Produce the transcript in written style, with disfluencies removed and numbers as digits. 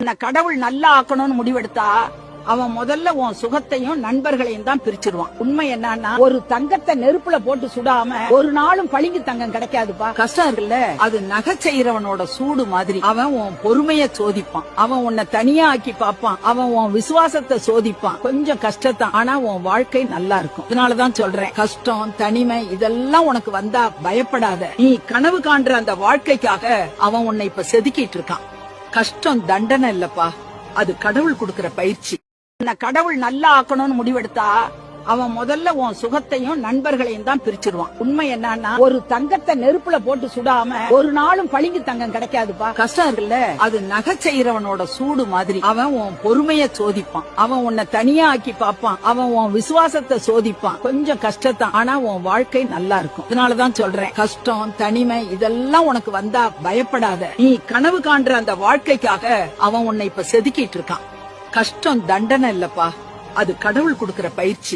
உன்னை கடவுள் நல்லா ஆக்கணும்னு முடிவெடுத்தா அவன் முதல்ல உன் சுகத்தையும் நண்பர்களையும் தான் பிரிச்சிருவான். உண்மை என்னன்னா, ஒரு தங்கத்தை நெருப்புல போட்டு சுடாம ஒரு நாளும் பளிங்கு தங்கம் கிடைக்காதுப்பா. கஷ்டம் இருக்குல்ல, அது நகை செய்யறவனோட சூடு மாதிரி. அவன் உன் பொறுமைய சோதிப்பான், அவன் உன்னை தனியா ஆக்கி பாப்பான், அவன் உன் விசுவாசத்தை சோதிப்பான். கொஞ்சம் கஷ்டத்தான், ஆனா உன் வாழ்க்கை நல்லா இருக்கும். அதனாலதான் சொல்றேன், கஷ்டம் தனிமை இதெல்லாம் உனக்கு வந்தா பயப்படாத. நீ கனவு காண்ற அந்த வாழ்க்கைக்காக அவன் உன்னை இப்ப செதுக்கிட்டு இருக்கான். கஷ்டம் தண்டனை இல்லப்பா, அது கடவுள் கொடுக்கிற பயிற்சி. உன்னை கடவுள் நல்லா ஆக்கணும்னு முடிவெடுத்தா அவன் முதல்ல உன் சுகத்தையும் நண்பர்களையும் தான் பிரிச்சிருவான். உண்மை என்னன்னா, ஒரு தங்கத்தை நெருப்புல போட்டு சுடாம ஒரு நாளும் பளிங்கு தங்கம் கிடைக்காதுப்பா. கஷ்டம் இருக்குல்ல, அது நகை செய்யறவனோட சூடு மாதிரி. அவன் உன் பொறுமைய சோதிப்பான், அவன் உன்னை தனியா ஆக்கி பாப்பான், அவன் உன் விசுவாசத்தை சோதிப்பான். கொஞ்சம் கஷ்டத்தான், ஆனா உன் வாழ்க்கை நல்லா இருக்கும். அதனாலதான் சொல்றேன், கஷ்டம் தனிமை இதெல்லாம் உனக்கு வந்தா பயப்படாத. நீ கனவு காண்ற அந்த வாழ்க்கைக்காக அவன் உன்னை இப்ப செதுக்கிட்டு இருக்கான். கஷ்டம் தண்டனை இல்லப்பா, அது கடவுள் கொடுக்கிற பயிற்சி.